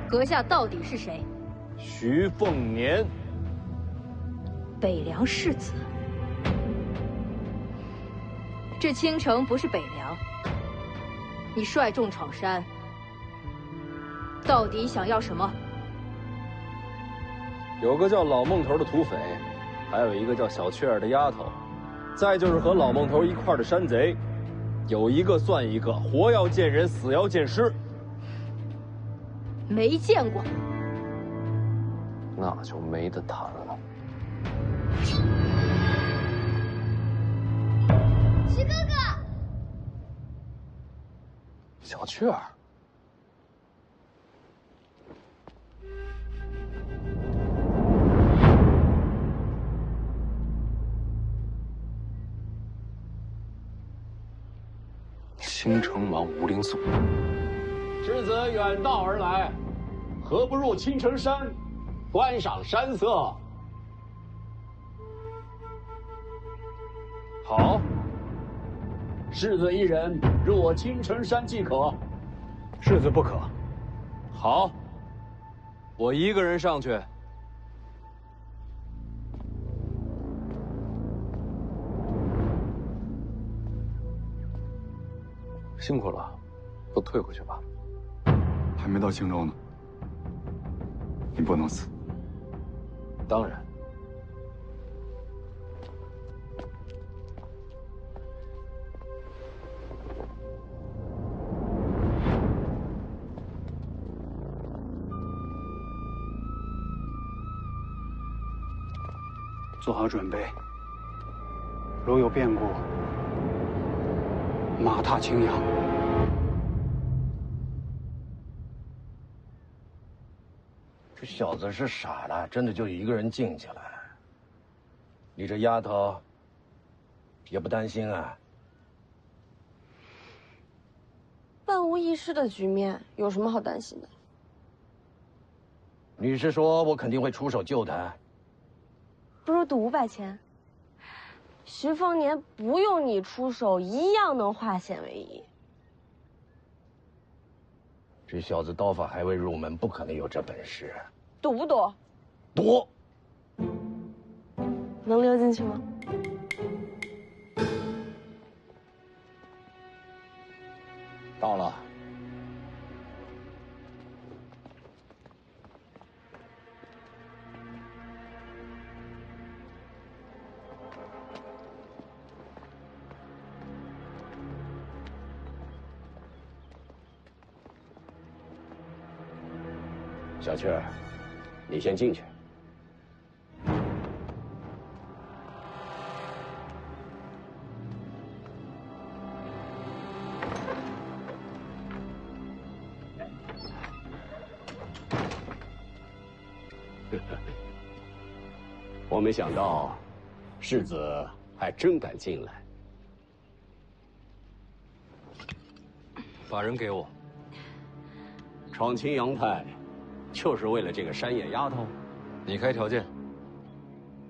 阁下到底是谁？徐凤年，北凉世子。这青城不是北凉，你率众闯山，到底想要什么？有个叫老孟头的土匪，还有一个叫小雀儿的丫头，再就是和老孟头一块的山贼，有一个算一个，活要见人，死要见尸。没见过，那就没得谈了。徐哥哥，小雀儿，青城王吴灵素。世子远道而来，何不入青城山，观赏山色？好，世子一人入我青城山即可。世子不可。好，我一个人上去。辛苦了，都退回去吧。还没到青州呢，你不能死。当然。做好准备，如有变故，马踏青阳。这小子是傻了，真的就一个人静下来。你这丫头也不担心啊？万无一失的局面，有什么好担心的？你是说我肯定会出手救他？不如赌500钱。徐凤年不用你出手，一样能化险为夷。这小子刀法还未入门，不可能有这本事。赌不赌？赌。能溜进去吗？到了。小雀儿，你先进去。我没想到，世子还真敢进来。把人给我。闯青阳派，就是为了这个山野丫头？你开条件。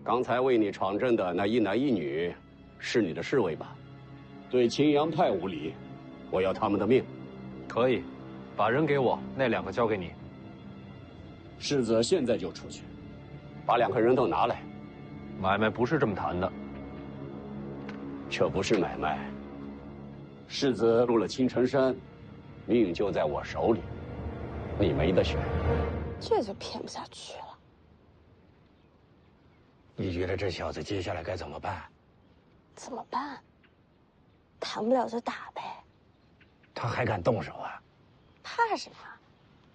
刚才为你闯阵的那一男一女，是你的侍卫吧？对青阳派无礼，我要他们的命。可以，把人给我，那2个交给你。世子现在就出去，把2个人都拿来。买卖不是这么谈的。这不是买卖。世子入了青城山，命就在我手里，你没得选。这就骗不下去了。你觉得这小子接下来该怎么办？怎么办？谈不了就打呗。他还敢动手啊？怕什么？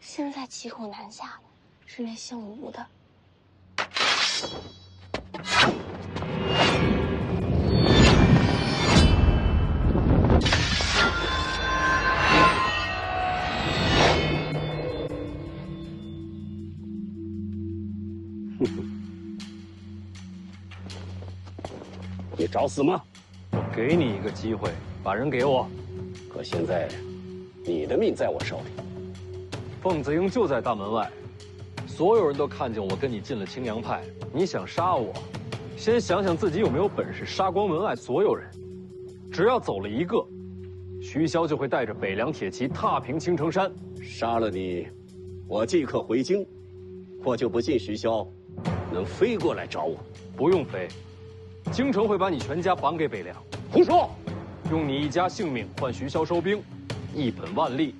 现在骑虎难下的是那姓吴的。你找死吗？我给你一个机会，把人给我。可现在，你的命在我手里。凤子英就在大门外，所有人都看见我跟你进了青阳派。你想杀我，先想想自己有没有本事杀光门外所有人。只要走了一个，徐骁就会带着北凉铁骑踏平青城山。杀了你，我即刻回京，我就不信徐骁能飞过来找我。不用飞，京城会把你全家绑给北凉，胡说！用你一家性命换徐骁收兵，一本万利。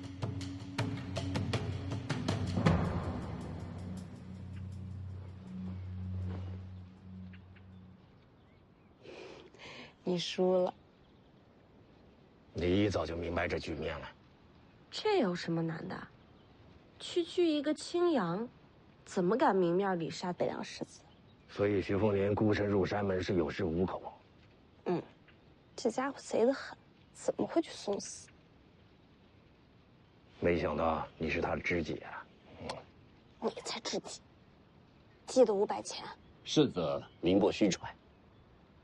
你输了。你一早就明白这局面了。这有什么难的？区区一个青阳，怎么敢明面里杀北凉世子？所以徐凤年孤身入山门是有恃无恐。这家伙贼得很，怎么会去送死？没想到你是他的知己啊！你才知己，记得500钱。世子名不虚传，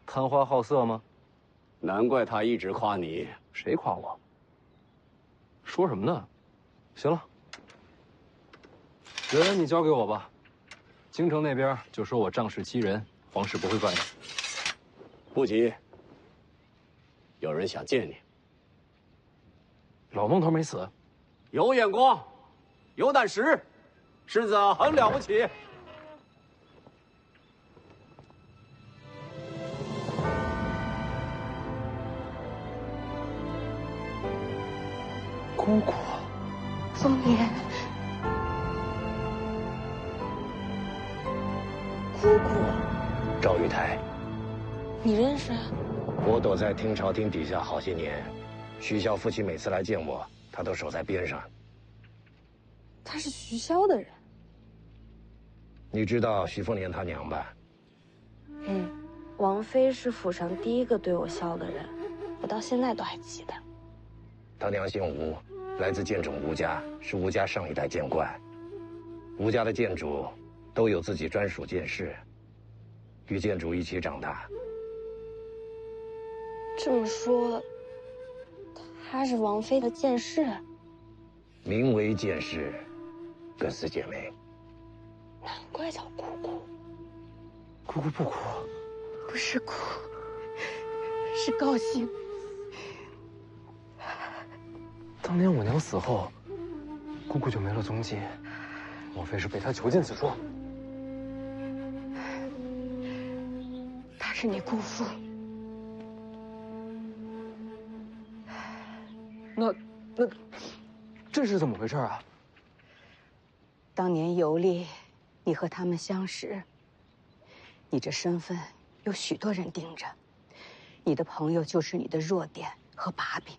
贪花好色吗？难怪他一直夸你。谁夸我？说什么呢？行了，人你交给我吧。京城那边就说我仗势欺人，皇室不会怪你。不急，有人想见你。老孟头没死，有眼光，有胆识，世子很了不起。姑姑，凤年，姑姑，赵玉台，你认识？我躲在听朝廷底下好些年，徐骁夫妻每次来见我，他都守在边上。他是徐骁的人。你知道徐凤年他娘吧？王妃是府上第一个对我笑的人，我到现在都还记得。他娘姓吴，来自剑冢吴家，是吴家上一代剑冠。吴家的剑主都有自己专属剑室，与剑主一起长大。这么说，她是王妃的剑士，名为剑士，跟似姐妹。难怪叫姑姑。姑姑不哭。不是哭，是高兴。当年我娘死后，姑姑就没了踪迹，莫非是被她囚禁此处？他是你姑父。那这是怎么回事啊？当年游历，你和他们相识，你这身份有许多人盯着，你的朋友就是你的弱点和把柄。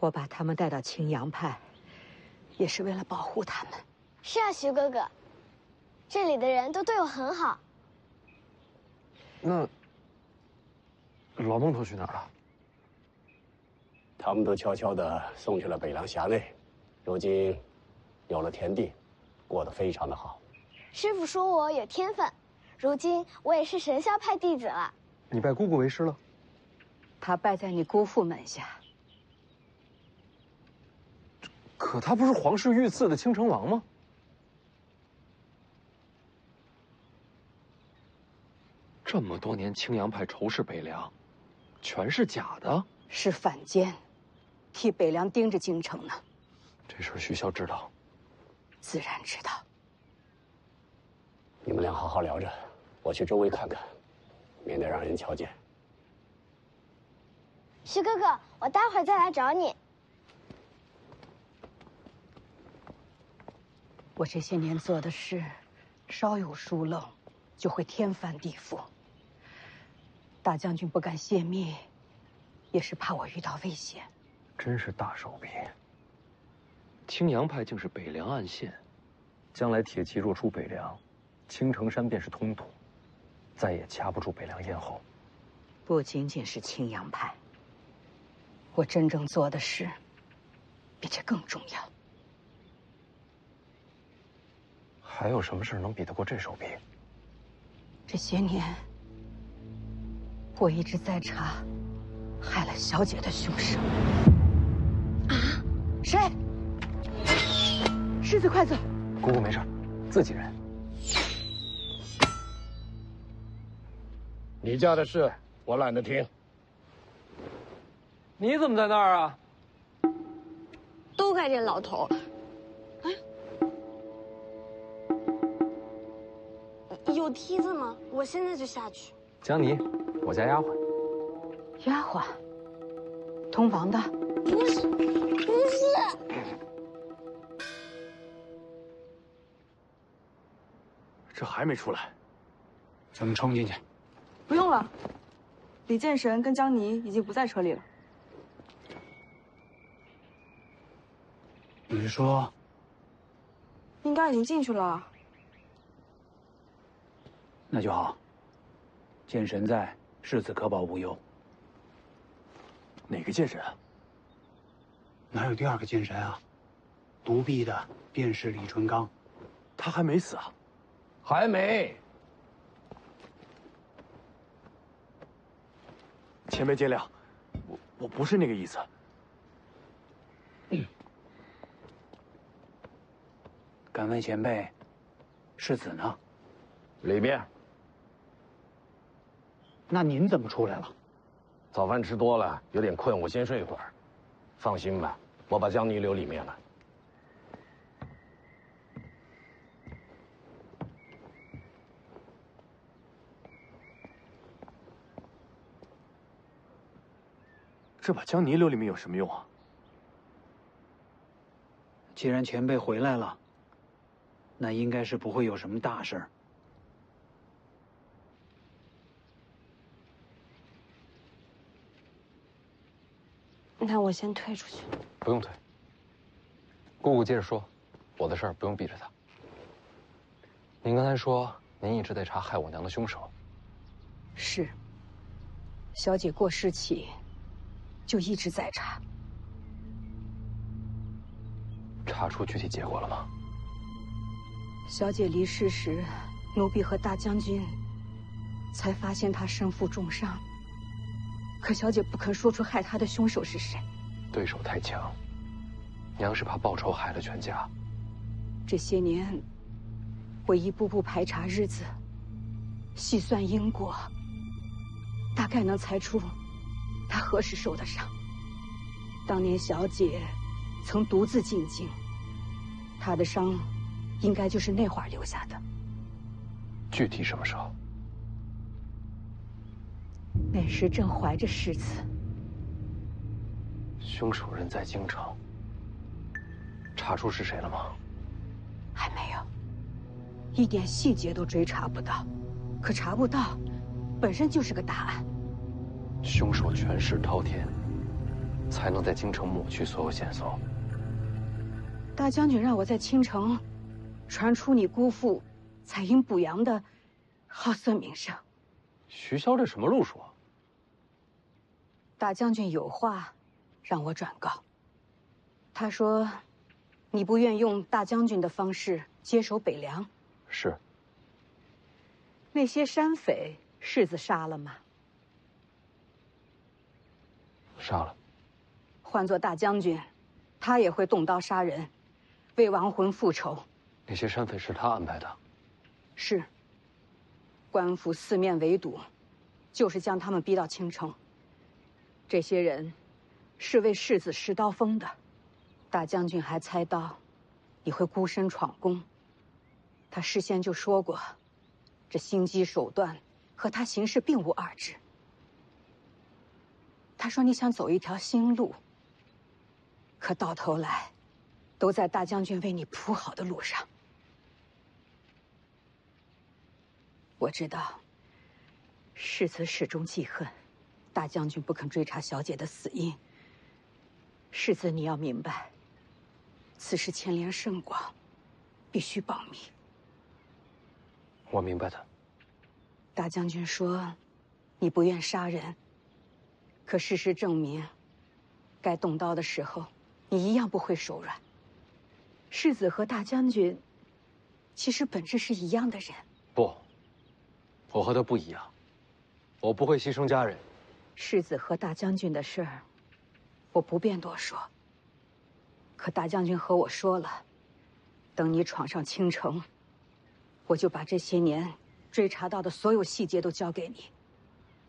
我把他们带到青阳派，也是为了保护他们。是啊，徐哥哥，这里的人都对我很好。那老孟头去哪儿了？他们都悄悄地送去了北凉辖内，如今有了田地，过得非常的好。师傅说我有天分，如今我也是神霄派弟子了。你拜姑姑为师了？他拜在你姑父门下。可他不是皇室御赐的青城王吗？这么多年青阳派仇视北凉，全是假的？是反间，替北凉盯着京城呢。这事徐骁知道？自然知道。你们俩好好聊着，我去周围看看，免得让人瞧见。徐哥哥，我待会儿再来找你。我这些年做的事，稍有疏漏，就会天翻地覆。大将军不敢泄密，也是怕我遇到危险。真是大手笔。青阳派竟是北凉暗线，将来铁骑若出北凉，青城山便是通途，再也掐不住北凉咽喉。不仅仅是青阳派，我真正做的事，比这更重要。还有什么事能比得过这手笔？这些年，我一直在查害了小姐的凶手。啊？谁？世子，快走！姑姑没事，自己人。你家的事我懒得听。你怎么在那儿啊？都怪这老头。哎，有梯子吗？我现在就下去。江妮，我家丫鬟。丫鬟，通房的。不是。这还没出来，咱们冲进去。不用了，李剑神跟江妮已经不在车里了。你是说？应该已经进去了。那就好。剑神在，世子可保无忧。哪个剑神啊？哪有第二个剑神啊？独臂的便是李淳罡。他还没死啊？还没。前辈见谅，我不是那个意思。敢问前辈，世子呢？里面。那您怎么出来了？早饭吃多了，有点困，我先睡一会儿。放心吧，我把江妮留里面了。这把江妮留里面有什么用啊？既然前辈回来了，那应该是不会有什么大事儿。那我先退出去。不用退。姑姑接着说，我的事儿不用逼着他。您刚才说您一直在查害我娘的凶手。是。小姐过世起，就一直在查。查出具体结果了吗？小姐离世时，奴婢和大将军才发现她身负重伤。可小姐不肯说出害她的凶手是谁。对手太强，娘是怕报仇害了全家。这些年，我一步步排查日子，细算因果，大概能猜出她何时受的伤。当年小姐曾独自进京，她的伤应该就是那会儿留下的。具体什么时候？那时正怀着世子。凶手人在京城，查出是谁了吗？还没有，一点细节都追查不到。可查不到，本身就是个大案。凶手权势滔天，才能在京城抹去所有线索。大将军让我在青城传出你姑父采阴补阳的好色名声。徐骁这什么路数啊？大将军有话让我转告。他说，你不愿用大将军的方式接手北凉。是。那些山匪，世子杀了吗？杀了。换做大将军，他也会动刀杀人，为亡魂复仇。那些山匪是他安排的。是。官府四面围堵，就是将他们逼到青城。这些人是为世子施刀锋的。大将军还猜到你会孤身闯宫，他事先就说过，这心机手段和他行事并无二致。他说你想走一条新路，可到头来都在大将军为你铺好的路上。我知道，世子始终记恨，大将军不肯追查小姐的死因。世子，你要明白，此事牵连甚广，必须保密。我明白的。大将军说，你不愿杀人，可事实证明，该动刀的时候，你一样不会手软。世子和大将军，其实本质是一样的人。不。我和他不一样，我不会牺牲家人。世子和大将军的事儿，我不便多说。可大将军和我说了，等你闯上青城，我就把这些年追查到的所有细节都交给你。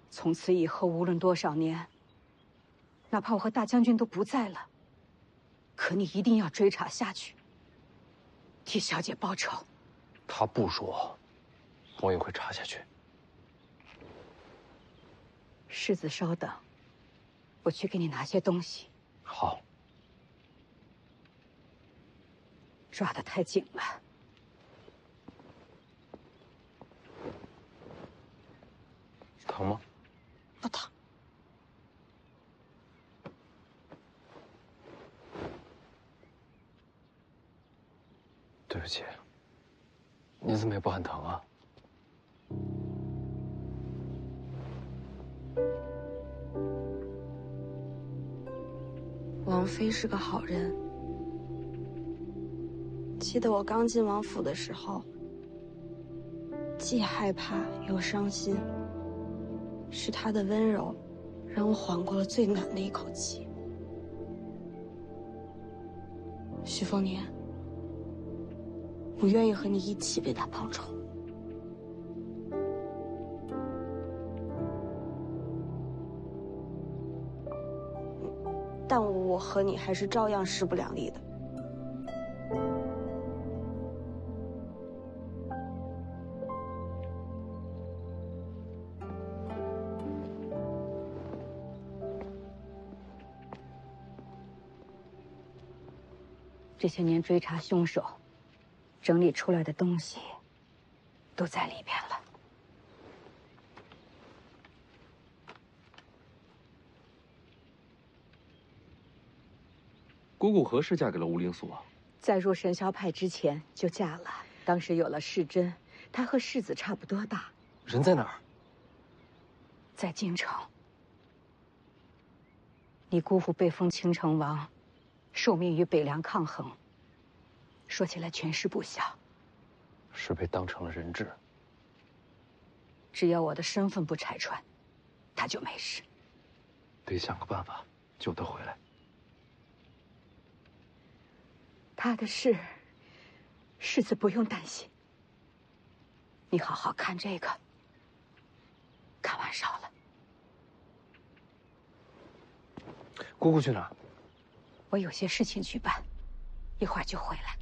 从此以后，无论多少年，哪怕我和大将军都不在了，可你一定要追查下去，替小姐报仇。他不说，我也会查下去。世子，稍等，我去给你拿些东西。好。抓得太紧了。疼吗？不疼。对不起，你怎么也不很疼啊？王妃是个好人。记得我刚进王府的时候，既害怕又伤心。是她的温柔，让我缓过了最难的一口气。徐凤年，我愿意和你一起为他报仇。但我和你还是照样势不两立的。这些年追查凶手，整理出来的东西，都在里边了。姑姑何时嫁给了吴灵素啊？在入神霄派之前就嫁了，当时有了世珍，她和世子差不多大。人在哪儿？在京城。你姑父被封青城王，受命与北凉抗衡。说起来权势不小。是被当成了人质。只要我的身份不拆穿，他就没事。得想个办法救他回来。他的事，世子不用担心。你好好看这个，看完烧了。姑姑去哪儿？我有些事情去办，一会儿就回来。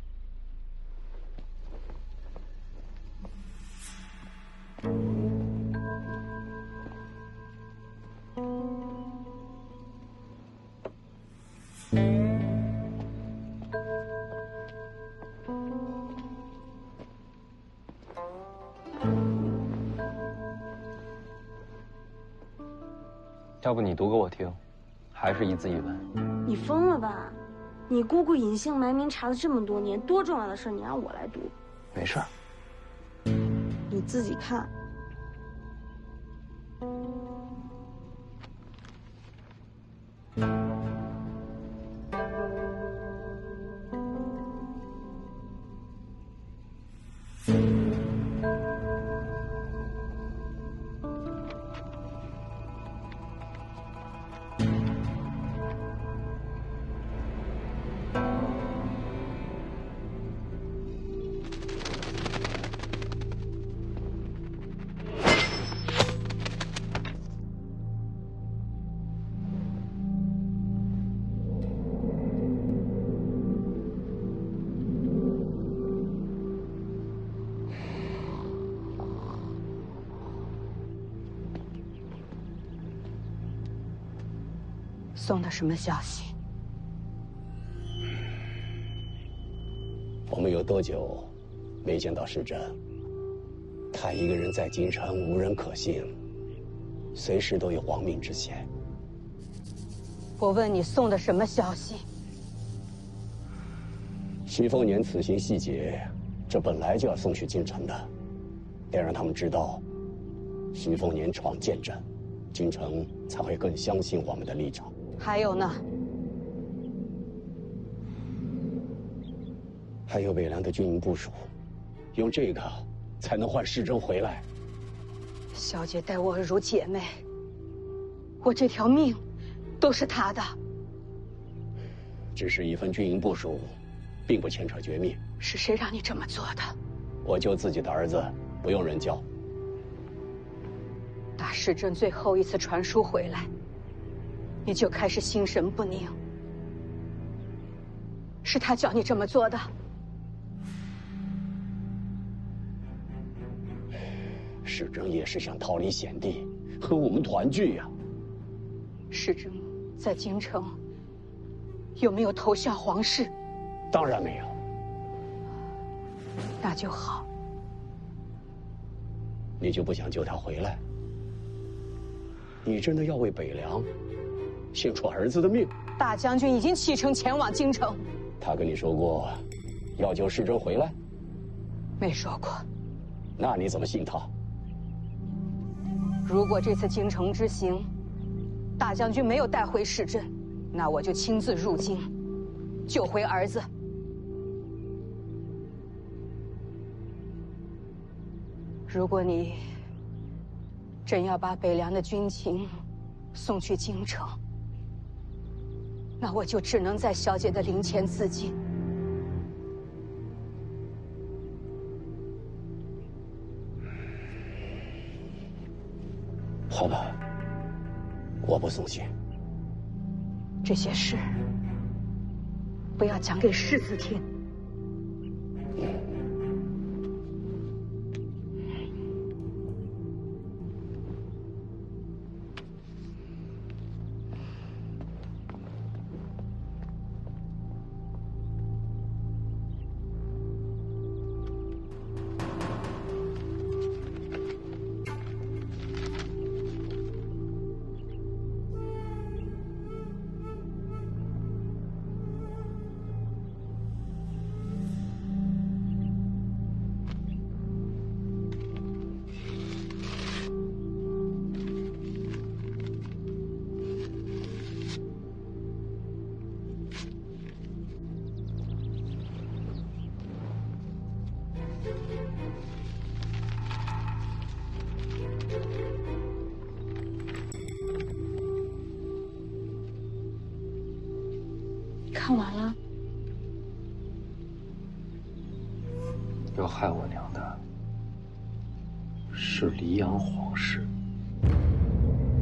要不你读给我听，还是一字一文？你疯了吧？你姑姑隐姓埋名查了这么多年，多重要的事你让我来读？没事儿。你自己看。送的什么消息？我们有多久没见到世珍？他一个人在京城，无人可信，随时都有亡命之险。我问你送的什么消息？徐凤年此行细节，这本来就要送去京城的，得让他们知道，徐凤年闯剑阵，京城才会更相信我们的立场。还有呢？还有北凉的军营部署，用这个才能换世珍回来。小姐待我如姐妹，我这条命都是她的。只是一份军营部署，并不牵扯绝密。是谁让你这么做的？我救自己的儿子，不用人教。打世珍最后一次传书回来，你就开始心神不宁。是他叫你这么做的。世珍也是想逃离险地，和我们团聚呀。世珍在京城有没有投效皇室？当然没有。那就好。你就不想救他回来？你真的要为北凉献出儿子的命？大将军已经启程前往京城。他跟你说过要救世珍回来？没说过。那你怎么信他？如果这次京城之行，大将军没有带回世珍，那我就亲自入京，救回儿子。如果你真要把北凉的军情送去京城，那我就只能在小姐的灵前自尽。好吧，我不送信。这些事不要讲给世子听。看完了。要害我娘的是黎阳皇室。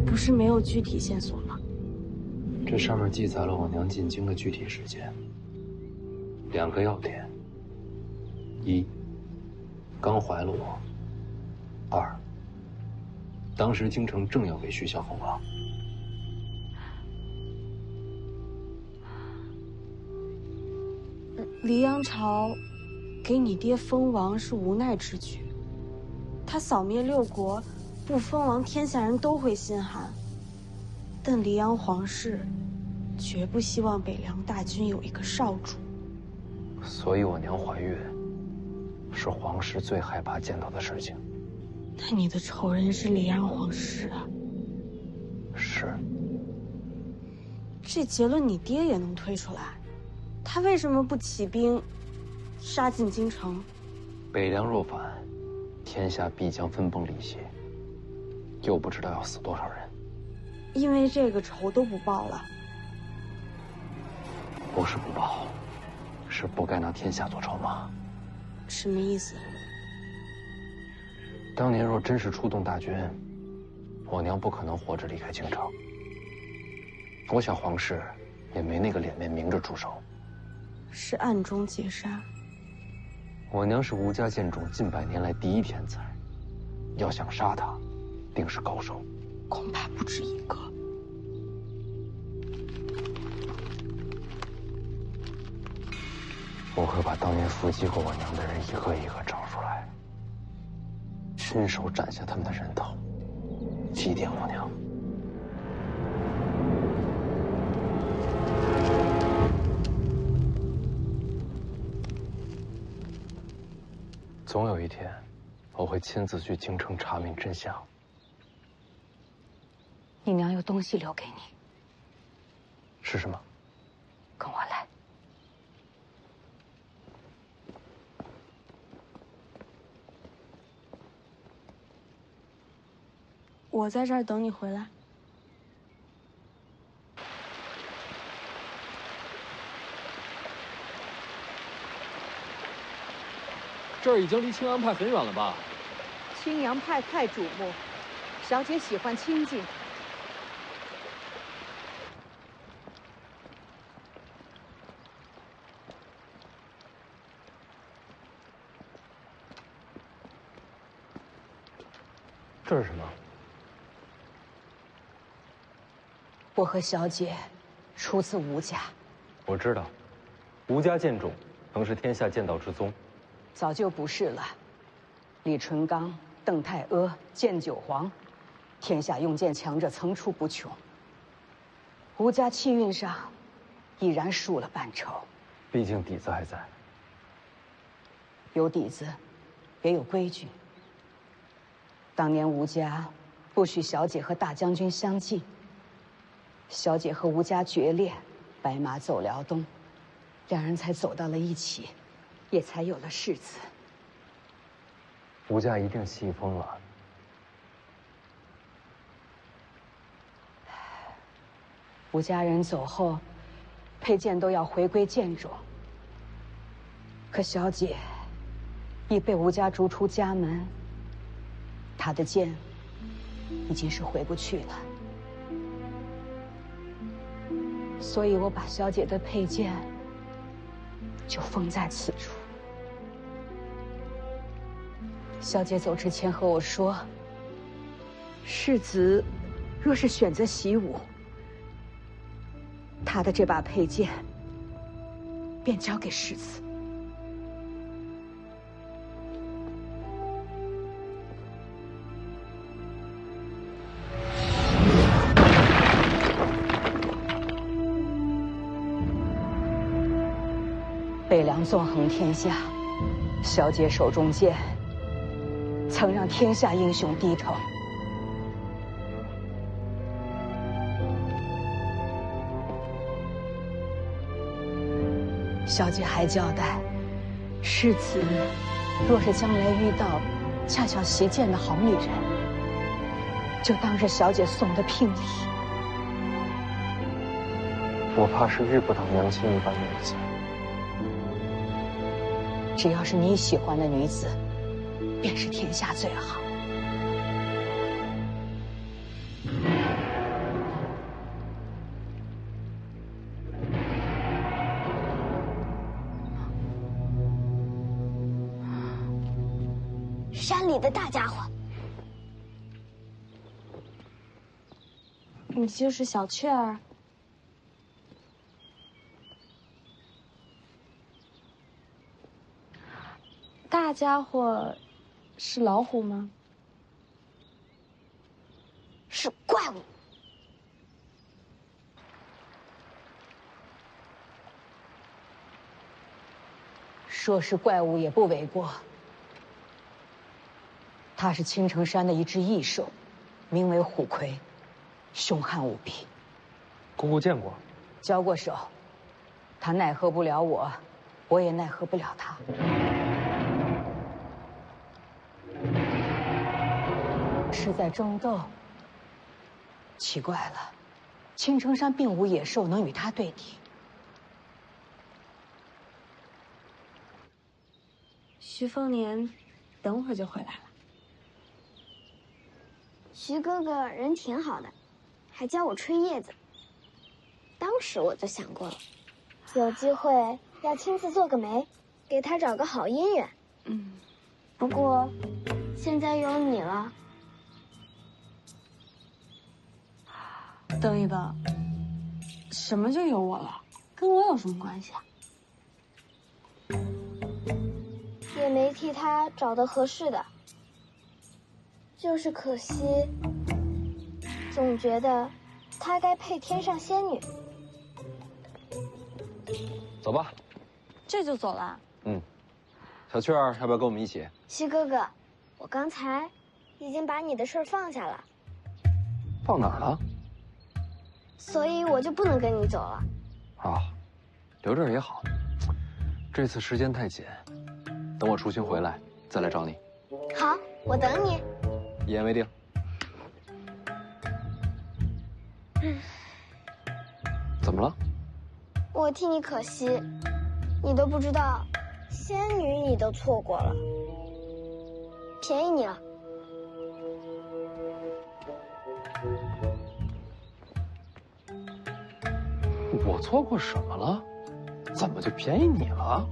不是没有具体线索吗？这上面记载了我娘进京的具体时间。2个要点：一，刚怀了我；二，当时京城正要为徐孝封王。黎阳朝给你爹封王是无奈之举，他扫灭6国，不封王，天下人都会心寒。但黎阳皇室绝不希望北凉大军有一个少主，所以我娘怀孕，是皇室最害怕见到的事情。那你的仇人是黎阳皇室啊？是。这结论你爹也能推出来，他为什么不起兵杀进京城？北凉若反，天下必将分崩离析，又不知道要死多少人。因为这个仇都不报了。不是不报，是不该拿天下做筹码。什么意思？当年若真是出动大军，我娘不可能活着离开京城。我想皇室也没那个脸面明着出手，是暗中劫杀。我娘是吴家剑种近100年来第一天才，要想杀她，定是高手。恐怕不止一个。我会把当年伏击过我娘的人一个一个找出来，亲手斩下他们的人头，祭奠我娘。总有一天，我会亲自去京城查明真相。你娘有东西留给你，是什么？跟我来。我在这儿等你回来。这儿已经离青阳派很远了吧？青阳派太瞩目，小姐喜欢清静。这是什么？我和小姐出自吴家。我知道，吴家剑种曾是天下剑道之宗，早就不是了。李淳罡、邓太阿、剑九皇，天下用剑强者层出不穷。吴家气运上，已然输了半筹。毕竟底子还在。有底子，也有规矩。当年吴家不许小姐和大将军相近，小姐和吴家决裂，白马走辽东，两人才走到了一起，也才有了世子。吴家一定气疯了。吴家人走后，佩剑都要回归剑种。可小姐已被吴家逐出家门，她的剑已经是回不去了。所以我把小姐的佩剑就封在此处。小姐走之前和我说，世子若是选择习武，她的这把佩剑便交给世子。北凉纵横天下，小姐手中剑曾让天下英雄低头。小姐还交代，世子若是将来遇到恰巧习剑的好女人，就当是小姐送的聘礼。我怕是遇不到娘亲一般女子。只要是你喜欢的女子，便是天下最好。山里的大家伙，你就是小雀儿。大家伙是老虎吗？是怪物。说是怪物也不为过。它是青城山的一只异兽，名为虎魁，凶悍无比。姑姑见过，交过手，它奈何不了我，我也奈何不了它。是在争斗。奇怪了，青城山并无野兽能与它对敌。徐凤年，等会儿就回来了。徐哥哥人挺好的，还教我吹叶子。当时我就想过了，有机会要亲自做个媒，给他找个好姻缘。不过现在有你了。等一等，什么就有我了？跟我有什么关系啊？也没替他找的合适的，就是可惜，总觉得他该配天上仙女。走吧。这就走了？小雀儿，要不要跟我们一起？徐哥哥，我刚才已经把你的事儿放下了。放哪儿了？所以我就不能跟你走了。啊，留这儿也好。这次时间太紧，等我出巡回来再来找你。好，我等你。一言为定。怎么了？我替你可惜，你都不知道，仙女你都错过了，便宜你了。我错过什么了？怎么就便宜你了？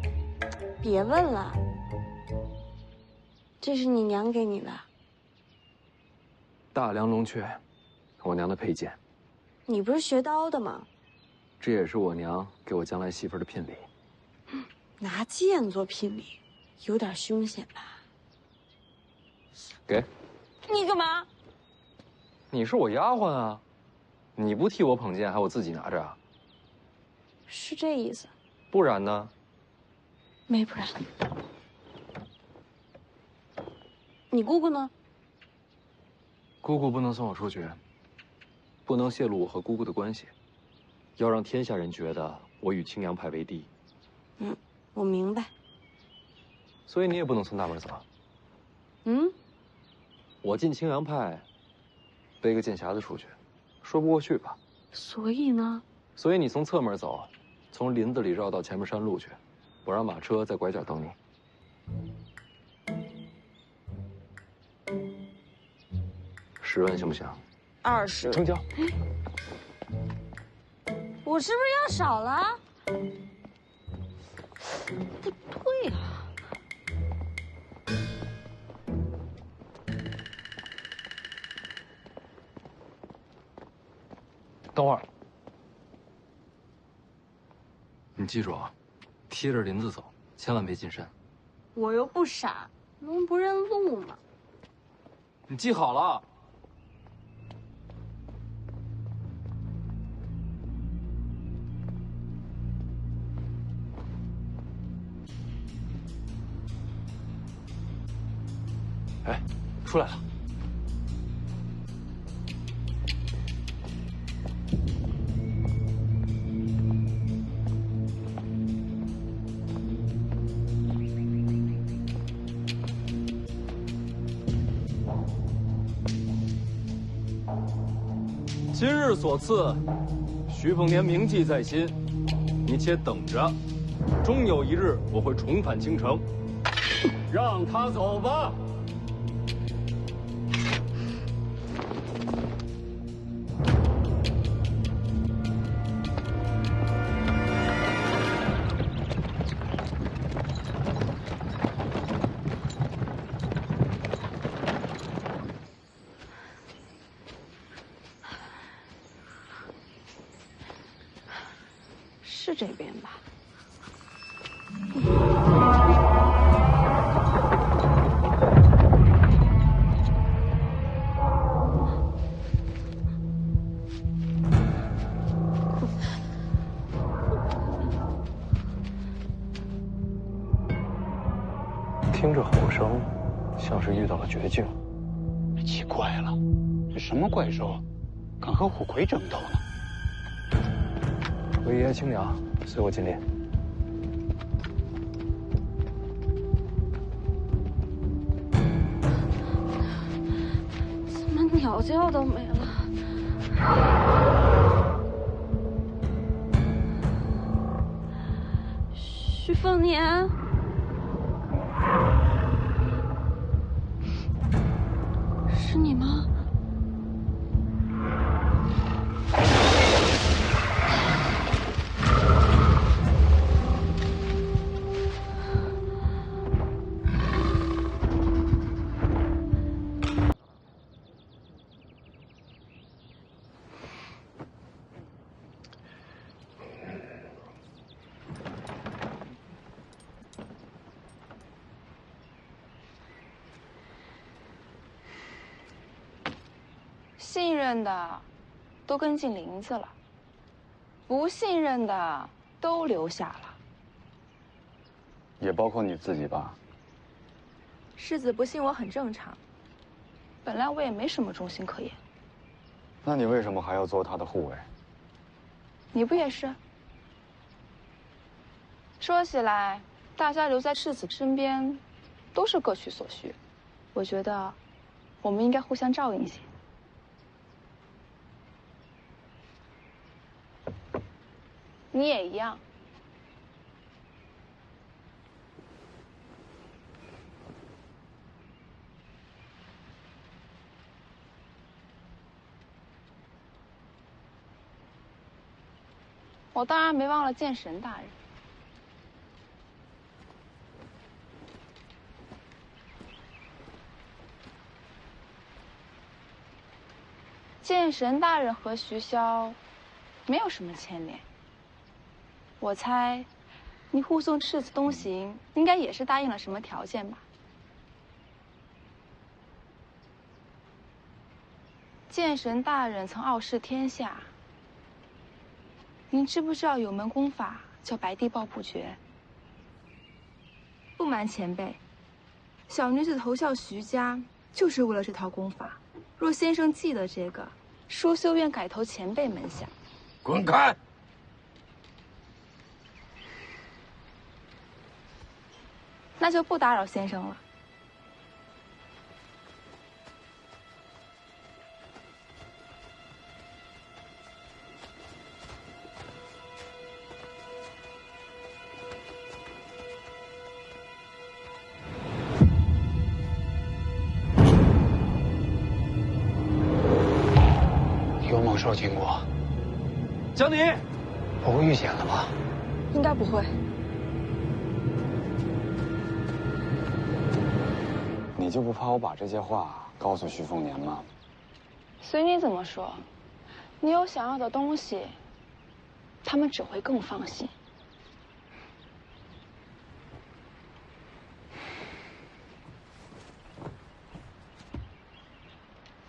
别问了，这是你娘给你的。大梁龙雀，我娘的佩剑。你不是学刀的吗？这也是我娘给我将来媳妇的聘礼。拿剑做聘礼，有点凶险吧？给。你干嘛？你是我丫鬟啊，你不替我捧剑，还我自己拿着啊？是这意思？不然呢？没不然。你姑姑呢？姑姑不能送我出去，不能泄露我和姑姑的关系，要让天下人觉得我与青阳派为敌。我明白。所以你也不能从大门走。我进青阳派，背个剑匣子出去，说不过去吧？所以呢？所以你从侧门走，从林子里绕到前面山路去，我让马车在拐角等你。10万行不行？20。成交。我是不是要少了？不对啊。等会儿，你记住啊，贴着林子走，千万别进山。我又不傻，能不认路吗？你记好了。哎，出来了。今日所赐，徐凤年铭记在心，你且等着，终有一日我会重返京城。让他走吧。是这边吧？听着吼声，像是遇到了绝境。奇怪了，这什么怪兽，敢和虎魁争斗呢？为爷青娘，随我进列。怎么鸟叫都没了？徐凤年。是你吗？信任的都跟进林子了，不信任的都留下了，也包括你自己吧？世子不信我很正常，本来我也没什么忠心可言。那你为什么还要做他的护卫？你不也是？说起来，大家留在世子身边，都是各取所需。我觉得，我们应该互相照应些。你也一样。我当然没忘了剑神大人。剑神大人和徐骁没有什么牵连。我猜，你护送赤子东行，应该也是答应了什么条件吧？剑神大人曾傲视天下。您知不知道有门功法叫白帝抱朴诀？不瞒前辈，小女子投效徐家就是为了这套功法。若先生记得这个，淑修愿改投前辈门下。滚开！那就不打扰先生了。有猛兽经过，江宁，不会遇险了吧？应该不会。你就不怕我把这些话告诉徐凤年吗？随你怎么说，你有想要的东西，他们只会更放心。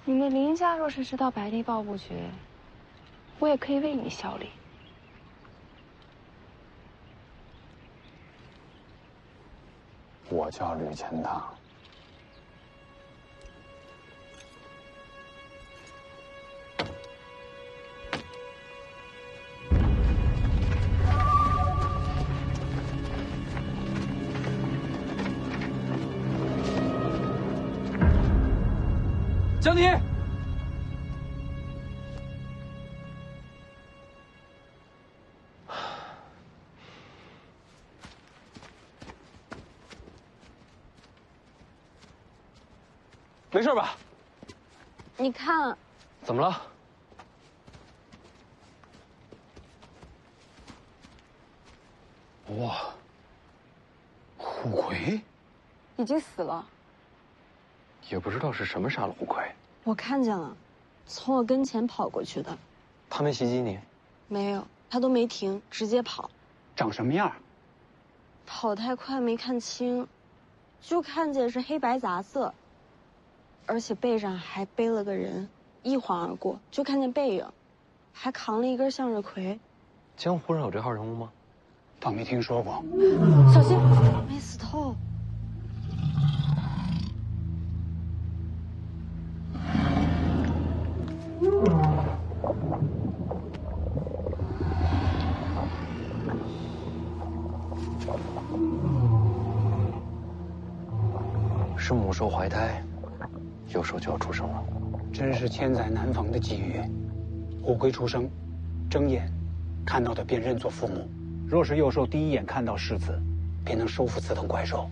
你们林家若是知道白帝抱朴诀，我也可以为你效力。我叫吕钱塘。江宁，没事吧？你看，怎么了？哇，虎魁已经死了。也不知道是什么杀了虎魁。我看见了，从我跟前跑过去的。他没袭击你？没有，他都没停，直接跑。长什么样？跑太快没看清，就看见是黑白杂色，而且背上还背了个人，一晃而过就看见背影，还扛了一根向日葵。江湖上有这号人物吗？倒没听说过。小心，没死透。是母兽怀胎，幼兽就要出生了。真是千载难逢的机遇。虎龟出生，睁眼看到的便认作父母。若是幼兽第一眼看到世子，便能收服此等怪兽。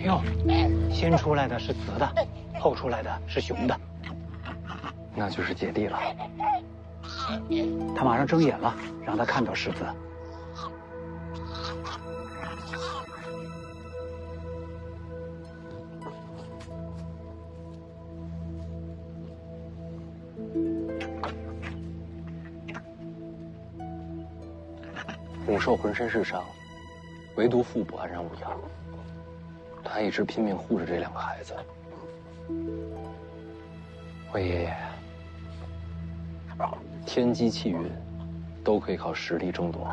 哟，先出来的是雌的，后出来的是雄的，那就是姐弟了。他马上睁眼了，让他看到世子。母兽浑身是伤，唯独腹部安然无恙。他一直拼命护着这两个孩子。魏爷爷，天机气运都可以靠实力争夺，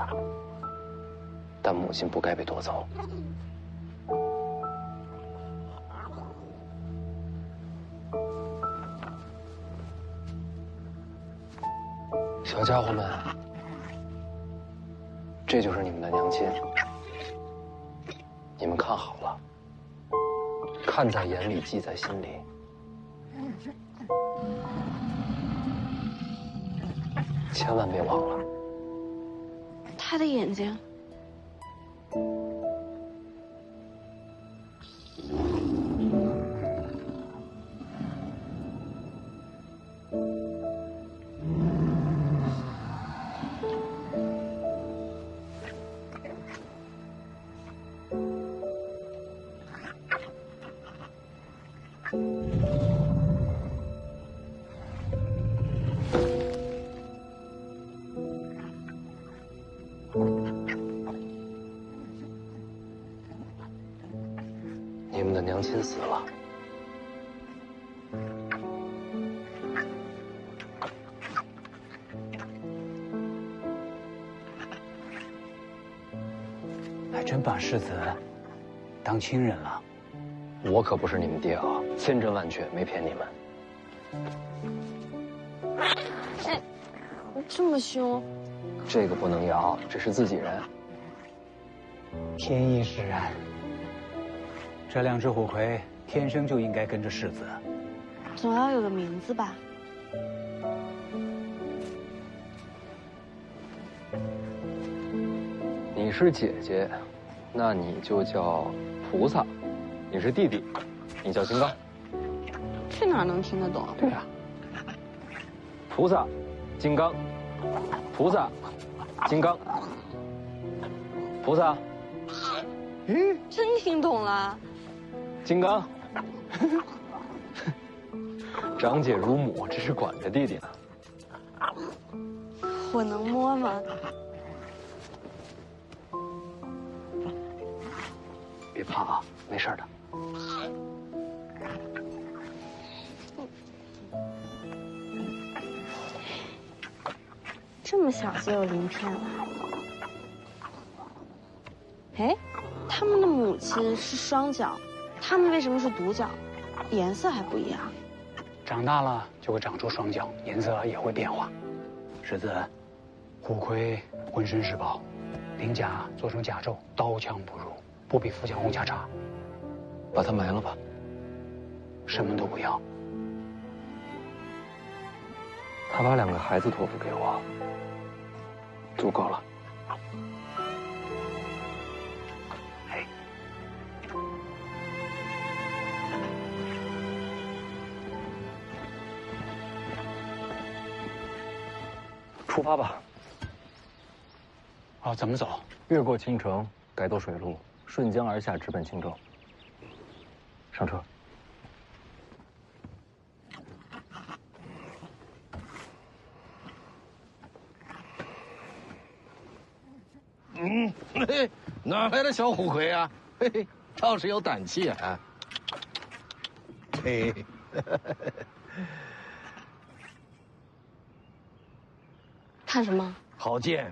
但母亲不该被夺走。小家伙们，这就是你们的娘亲，你们看好了，看在眼里，记在心里。千万别忘了。他的眼睛你们的娘亲死了。还真把世子当亲人了。我可不是你们爹啊，千真万确，没骗你们。哎，这么凶！这个不能咬，这是自己人。天意使然，这两只虎魁天生就应该跟着世子。总要有个名字吧？你是姐姐，那你就叫菩萨；你是弟弟，你叫金刚。这哪能听得懂？对呀，菩萨，金刚，菩萨，金刚，菩萨。真听懂了。金刚，长姐如母，这是管着弟弟呢。我能摸吗？别怕啊，没事的。这么小就有鳞片了。哎，他们的母亲是双脚，他们为什么是独角？颜色还不一样。长大了就会长出双脚，颜色也会变化。世子，虎魁浑身是宝，鳞甲做成甲胄，刀枪不入，不比富强红甲差。把它埋了吧。什么都不要。他把2个孩子托付给我，足够了。出发吧。哦，怎么走？越过青城，改走水路，顺江而下，直奔青州。上车。嘿，哪来的小虎魁啊？嘿嘿，倒是有胆气啊！嘿。看什么？好剑。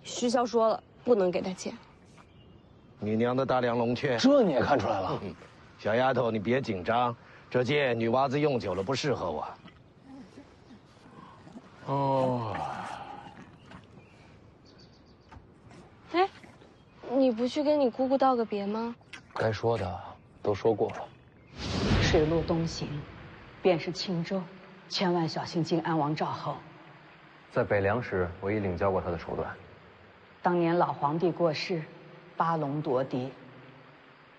徐骁说了，不能给他剑。你娘的大梁龙雀，这你也看出来了？小丫头，你别紧张，这剑女娃子用久了不适合我。哦。哎，你不去跟你姑姑道个别吗？该说的都说过了。水路东行，便是青州。千万小心靖安王赵后。在北凉时，我已领教过他的手段。当年老皇帝过世，八龙夺嫡，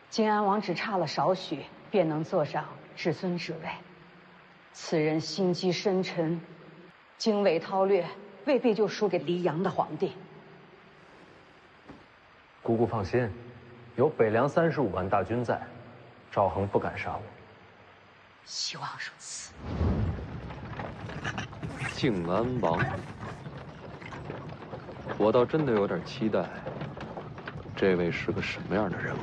靖安王只差了少许，便能坐上至尊之位。此人心机深沉，经纬韬略，未必就输给黎阳的皇帝。姑姑放心，有北凉35万大军在，赵恒不敢杀我。希望如此。靖安王，我倒真的有点期待，这位是个什么样的人物？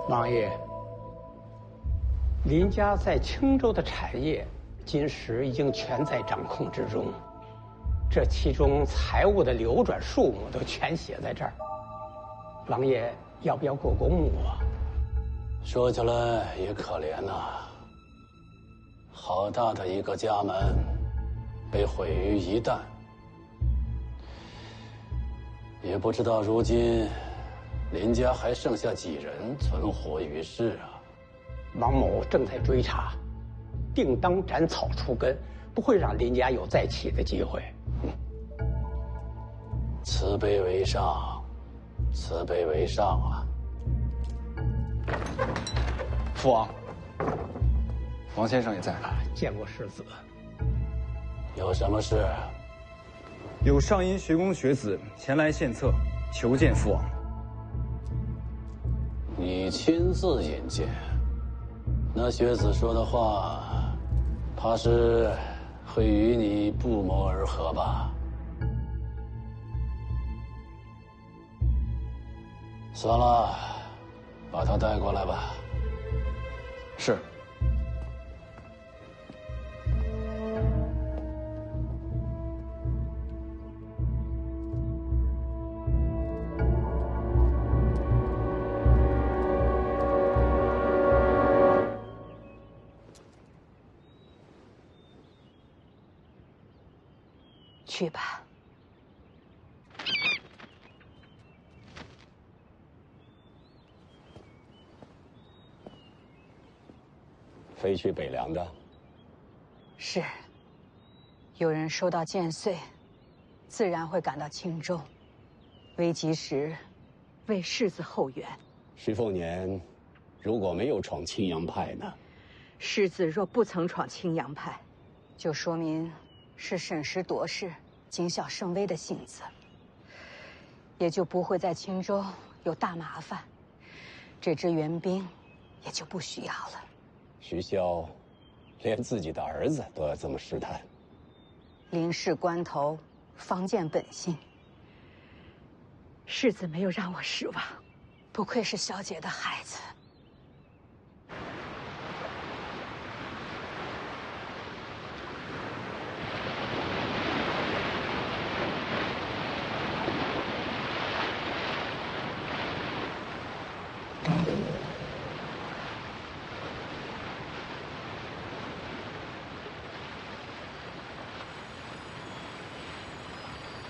王爷，林家在青州的产业金石已经全在掌控之中，这其中财物的流转数目都全写在这儿。王爷要不要过公墓啊？说起来也可怜呐，好大的一个家门，被毁于一旦。也不知道如今林家还剩下几人存活于世啊？王某正在追查，定当斩草除根，不会让林家有再起的机会。慈悲为上，慈悲为上啊！父王，王先生也在。见过世子。有什么事？有上阴学宫学子前来献策，求见父王。你亲自引荐？那学子说的话，怕是会与你不谋而合吧？算了，把他带过来吧。是。去吧。飞去北凉的？是。有人收到剑穗，自然会赶到青州，危急时为世子后援。徐凤年如果没有闯青阳派呢？世子若不曾闯青阳派，就说明是审时度势、谨小慎微的性子，也就不会在青州有大麻烦，这支援兵也就不需要了。徐骁连自己的儿子都要这么试探，临事关头方见本性。世子没有让我失望，不愧是小姐的孩子。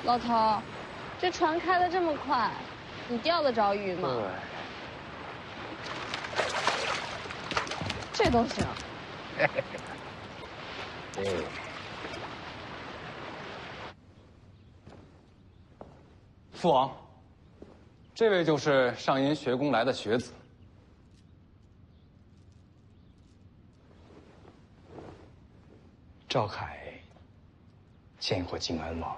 老头，这船开得这么快，你钓得着鱼吗？这都行。父王，这位就是上阴学宫来的学子。赵凯见过靖安王。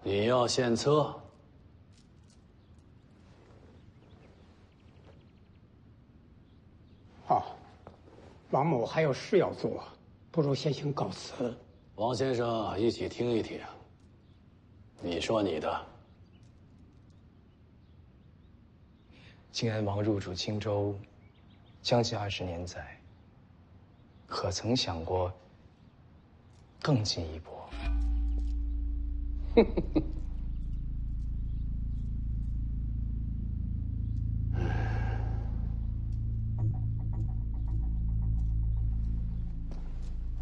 你要献策？哦，王某还有事要做，不如先行告辞。王先生，一起听一听。你说你的。靖安王入主青州，将近20年载，可曾想过更进一步？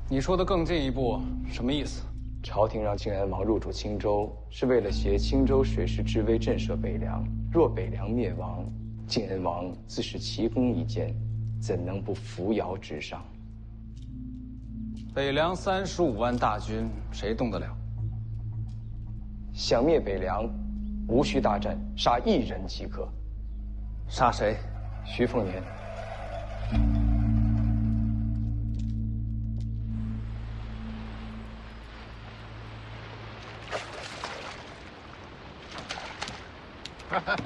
你说的更进一步什么意思？朝廷让靖安王入主青州，是为了挟青州水师之威震慑北凉。若北凉灭亡，靖安王自是奇功一件，怎能不扶摇直上？北凉35万大军，谁动得了？想灭北凉，无需大战，杀1人即可。杀谁？徐凤年。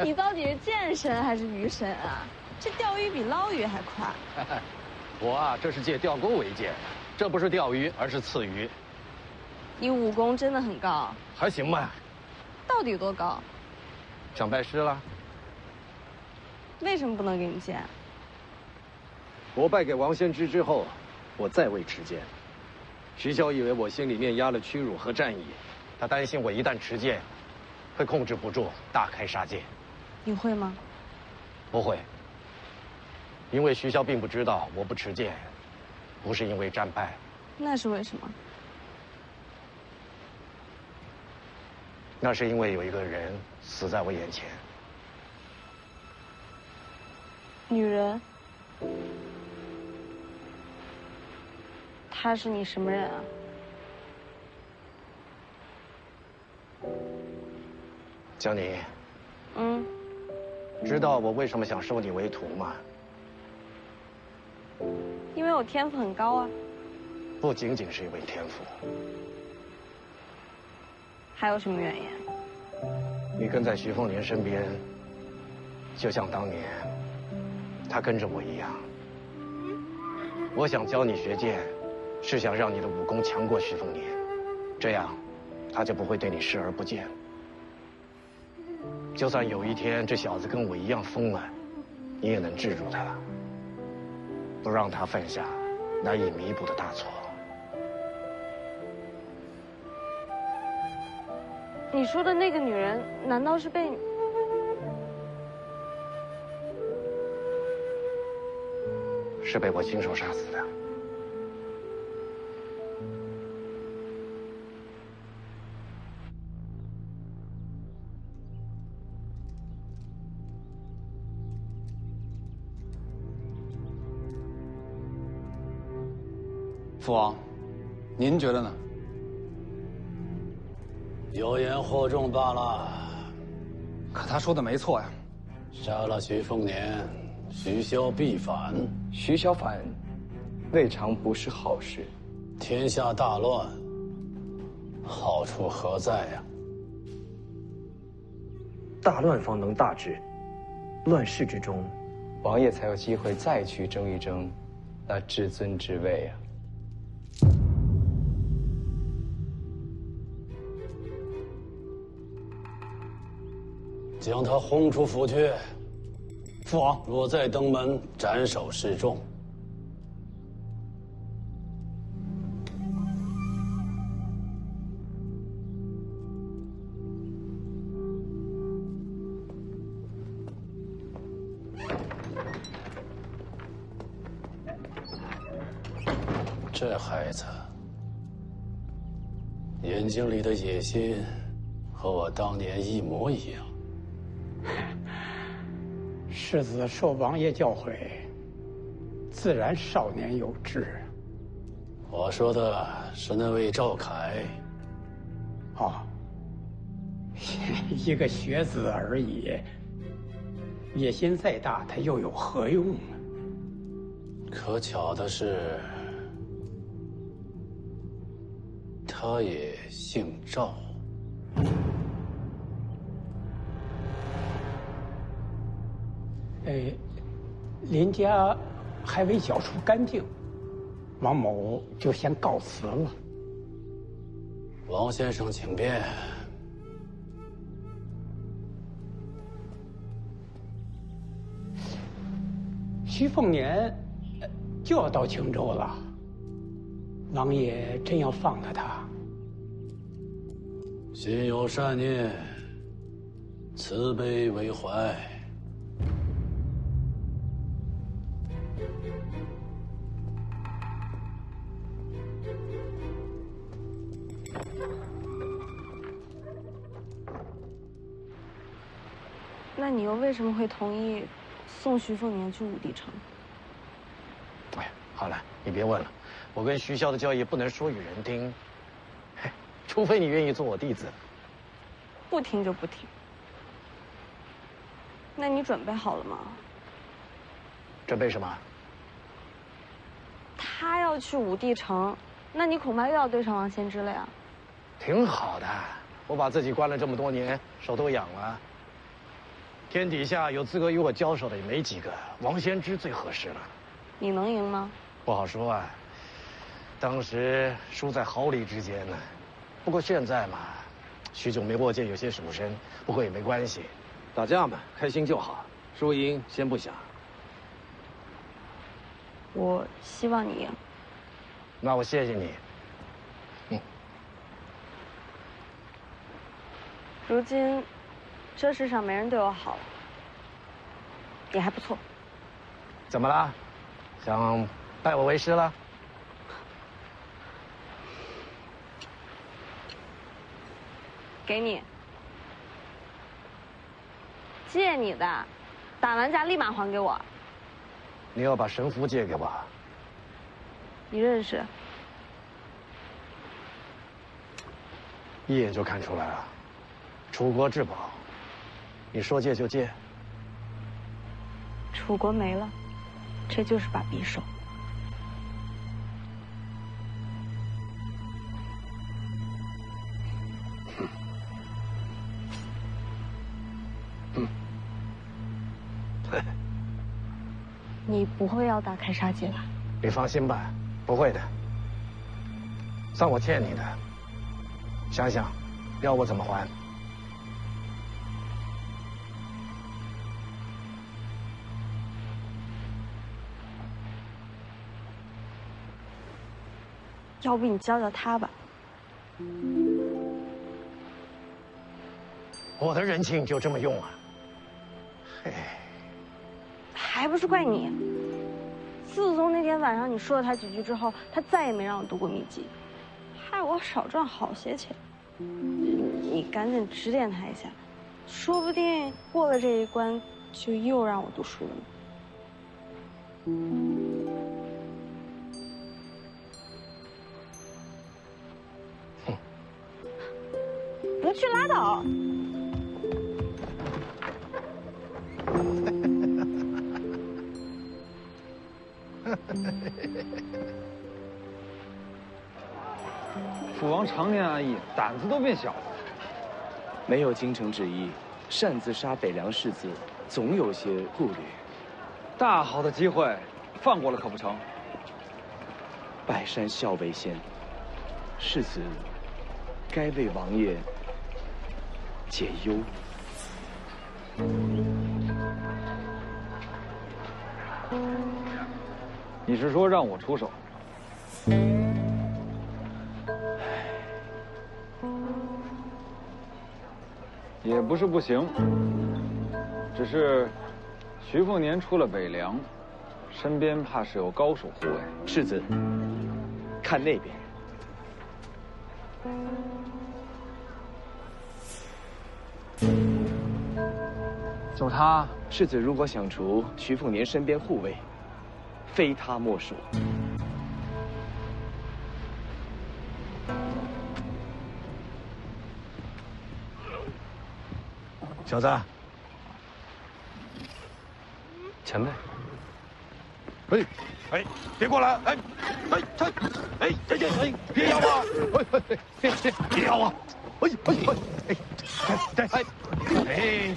你到底是剑神还是鱼神啊？这钓鱼比捞鱼还快。我啊，这是借钓钩为鉴，这不是钓鱼，而是刺鱼。你武功真的很高，还行吧。到底多高？想拜师了？为什么不能给你见？我败给王先知之后，我再未持剑。徐骁以为我心里面压了屈辱和战意，他担心我一旦持剑，会控制不住，大开杀戒。你会吗？不会，因为徐骁并不知道我不持剑，不是因为战败，那是为什么？那是因为有一个人死在我眼前。女人？她是你什么人啊？江宁，嗯，知道我为什么想收你为徒吗？因为我天赋很高啊。不仅仅是因为天赋，还有什么原因？你跟在徐凤年身边，就像当年他跟着我一样。我想教你学剑，是想让你的武功强过徐凤年，这样他就不会对你视而不见。就算有一天这小子跟我一样疯了，你也能制住他，不让他犯下难以弥补的大错。你说的那个女人，难道是被你？是被我亲手杀死的。父王，您觉得呢？有言惑众罢了。可他说的没错呀。杀了徐凤年，徐骁必反。徐骁反，未尝不是好事。天下大乱，好处何在呀？大乱方能大治，乱世之中，王爷才有机会再去争一争那至尊之位啊。将他轰出府去。父王，若再登门，斩首示众。这孩子眼睛里的野心和我当年一模一样。世子受王爷教诲，自然少年有志。我说的是那位赵凯。哦，一个学子而已，野心再大，他又有何用呢？可巧的是，他也姓赵。林家还未缴出干净，王某就先告辞了。王先生，请便。徐凤年就要到青州了，王爷真要放了他？心有善念，慈悲为怀。那你又为什么会同意送徐凤年去武帝城？哎，好了，你别问了，我跟徐骁的交易不能说与人听，除非你愿意做我弟子。不听就不听。那你准备好了吗？准备什么？他要去武帝城，那你恐怕又要对上王先知了呀。挺好的，我把自己关了这么多年，手都痒了。天底下有资格与我交手的也没几个，王先知最合适了。你能赢吗？不好说啊，当时输在毫厘之间呢。不过现在嘛，许久没握剑，有些属身，不过也没关系，打架嘛，开心就好，输赢先不想。我希望你赢。那我谢谢你。如今，这世上没人对我好了，也还不错。怎么了？想拜我为师了？给你，借你的，打完架立马还给我。你要把神符借给我？你认识？一眼就看出来了。楚国至宝，你说借就借。楚国没了，这就是把匕首。你不会要打开杀戒吧？你放心吧，不会的。算我欠你的，想想，要我怎么还？要不你教教他吧。我的人情就这么用啊？嘿，还不是怪你。自从那天晚上你说了他几句之后，他再也没让我读过秘籍，害我少赚好些钱。你赶紧指点他一下，说不定过了这一关，就又让我读书了呢。不去拉倒。父王常年安逸，胆子都变小了。没有京城之意，擅自杀北凉世子，总有些顾虑。大好的机会，放过了可不成？拜山校尉先，世子该为王爷解忧。你是说让我出手？也不是不行，只是徐凤年出了北凉，身边怕是有高手护卫。世子，看那边。就他，世子如果想除徐凤年身边护卫，非他莫属。小子，前辈，哎，别过来！哎，这，别咬我！别咬我！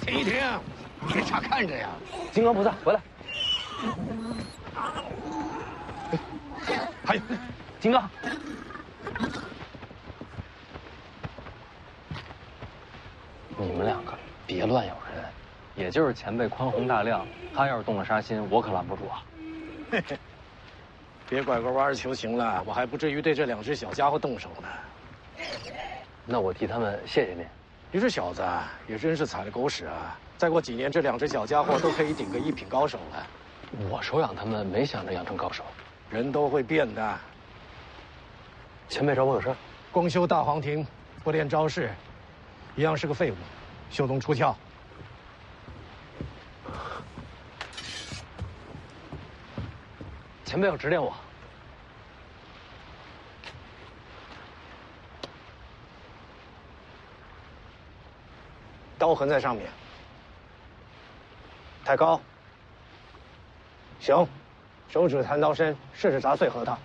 停一停，别傻看着呀！金刚菩萨，回来！还有，金刚，你们两个别乱咬人。也就是前辈宽宏大量，他要是动了杀心，我可拦不住啊。别拐个弯求情了，我还不至于对这两只小家伙动手呢。那我替他们谢谢您。你这小子也真是踩了狗屎啊！再过几年，这两只小家伙都可以顶个一品高手了。我收养他们，没想着养成高手。人都会变的。前辈找我有事？光修大黄庭，不练招式，一样是个废物，秀动出鞘。前辈要指点我。刀痕在上面，太高。行，手指弹刀身，试试砸碎核桃。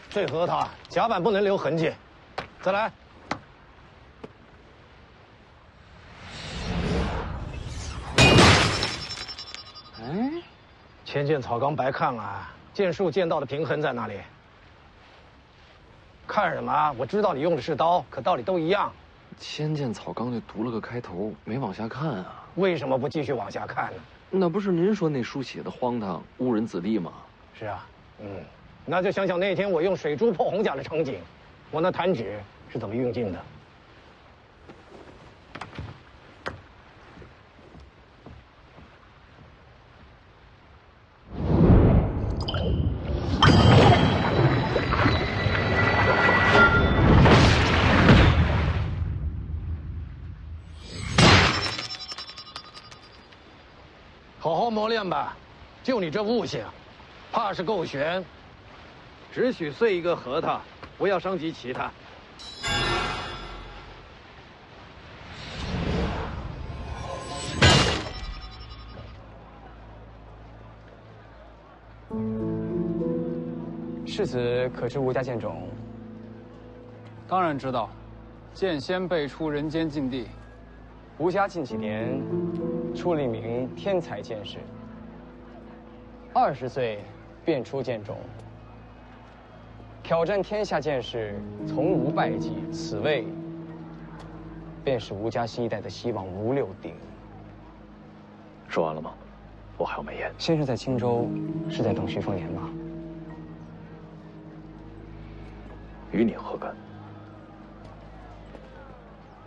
碎核桃，甲板不能留痕迹。再来。千剑草纲白看啊，剑术剑道的平衡在哪里？看什么？我知道你用的是刀，可道理都一样。千剑草纲就读了个开头，没往下看啊。为什么不继续往下看呢？那不是您说那书写的荒唐、误人子弟吗？是啊，那就想想那天我用水珠破红甲的场景，我那弹指是怎么运镜的。好好磨练吧，就你这悟性，怕是够悬。只许碎一个核桃，不要伤及其他。世子可知吴家剑种？当然知道，剑仙辈出人间禁地。吴家近几年出了一名天才剑士，20岁便出剑种，挑战天下剑士，从无败绩。此位便是吴家新一代的希望吴六鼎。说完了吗？我还有没言。先生在青州是在等徐凤年吗？与你何干？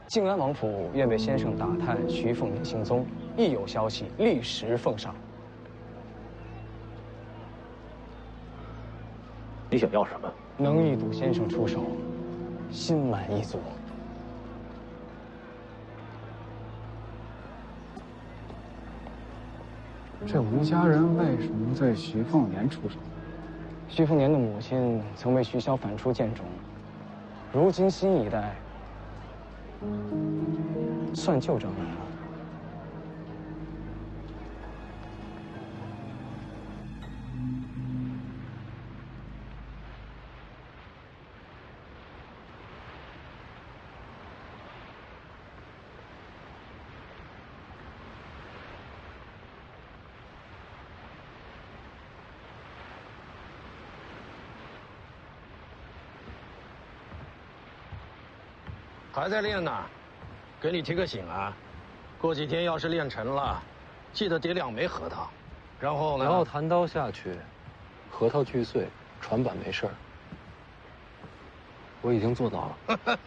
靖安王府愿为先生打探徐凤年行踪，一有消息立时奉上。你想要什么？能一睹先生出手，心满意足。这吴家人为什么对徐凤年出手？徐凤年的母亲曾为徐骁反出剑种，如今新一代算旧账来了。还在练呢，给你提个醒啊，过几天要是练成了，记得叠2枚核桃，然后呢？然后弹刀下去，核桃锯碎，船板没事儿。我已经做到了。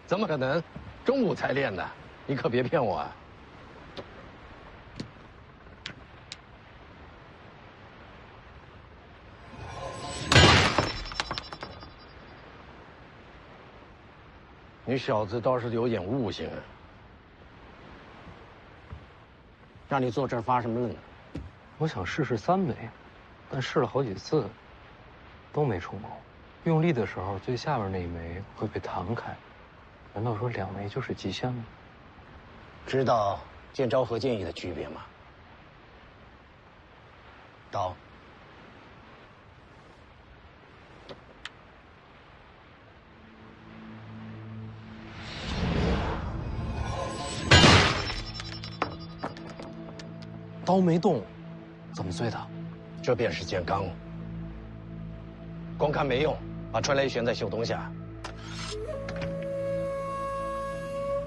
怎么可能？中午才练的，你可别骗我啊！你小子倒是有点悟性啊！让你坐这儿发什么愣呢？我想试试3枚，但试了好几次，都没成功。用力的时候，最下面那一枚会被弹开。难道说2枚就是极限吗？知道剑招和剑意的区别吗？刀。刀没动，怎么碎的？这便是剑罡。光看没用，把春雷悬在袖东下，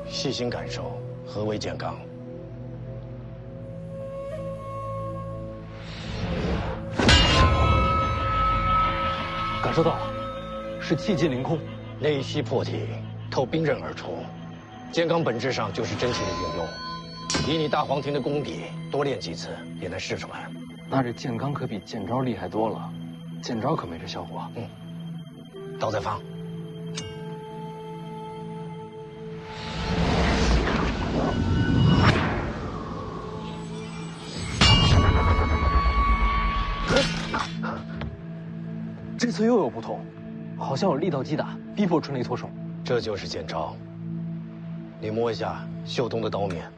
细心感受何为剑罡。感受到了，是气机凌空，内息破体，透冰刃而出。剑罡本质上就是真气的运用。以你大黄庭的功底，多练几次也能试出来。那这剑罡可比剑招厉害多了，剑招可没这效果。刀再放。这次又有不同，好像有力道击打，逼迫春雷脱手。这就是剑招。你摸一下袖东的刀面。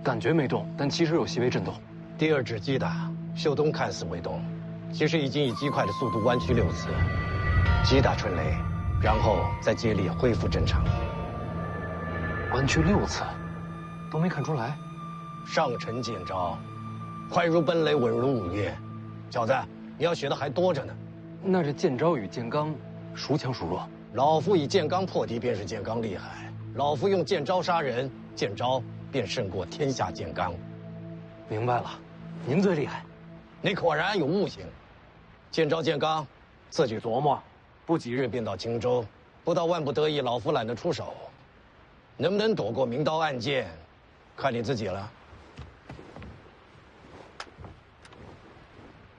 感觉没动，但其实有细微震动。第2指击打，袖东看似未动，其实已经以极快的速度弯曲6次，击打春雷，然后再接力恢复正常。弯曲6次，都没看出来。上乘剑招，快如奔雷，稳如午夜。小子，你要学的还多着呢。那这剑招与剑刚，孰强孰弱？老夫以剑刚破敌，便是剑刚厉害；老夫用剑招杀人，剑招便胜过天下剑刚。明白了，您最厉害。你果然有悟性。剑招剑刚，自己琢磨，不几日便到青州。不到万不得已，老夫懒得出手。能不能躲过明刀暗箭，看你自己了。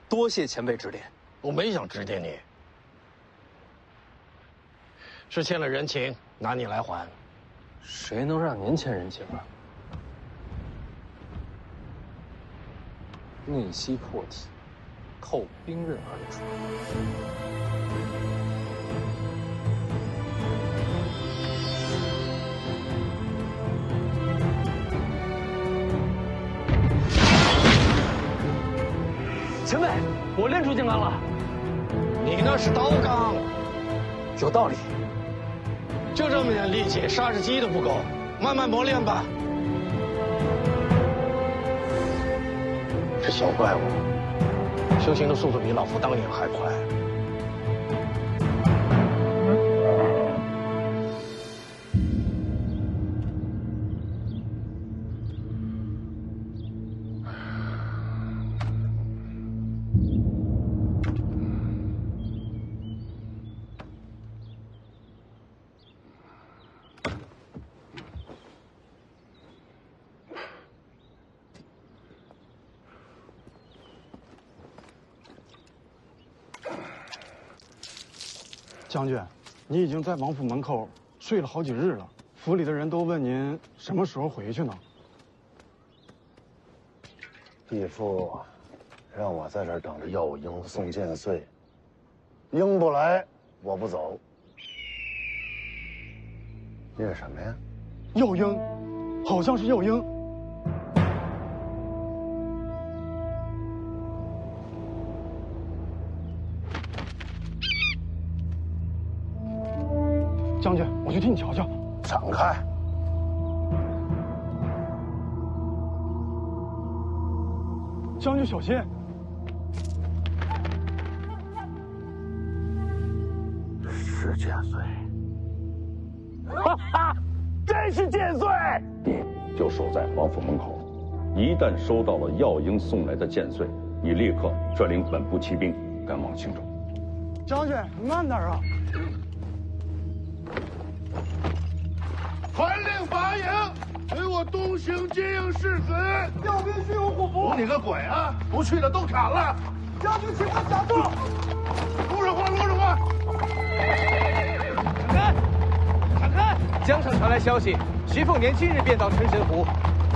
多谢前辈指点。我没想指点你，是欠了人情，拿你来还。谁能让您欠人情啊？逆袭破体，透兵刃而出。前辈，我练出剑刚了。你那是刀刚，有道理。就这么点力气，杀只鸡都不够，慢慢磨练吧。这小怪物修行的速度比老夫当年还快。将军，你已经在王府门口睡了好几日了，府里的人都问您什么时候回去呢？义父让我在这儿等着药鹰送剑穗，鹰不来，我不走。念什么呀？药鹰，好像是药鹰。将军，我去替你瞧瞧。敞开！将军小心！是剑穗。哈哈，真是剑穗！你就守在王府门口，一旦收到了药鹰送来的剑穗，你立刻率领本部骑兵赶往青州。将军，慢点啊！传令拔营，给我东行接应世子。调兵须有虎符。你个鬼啊！不去的都砍了。将军，请问下座。路上话，路上话。闪开！闪开！江上传来消息，徐凤年今日便到春神湖。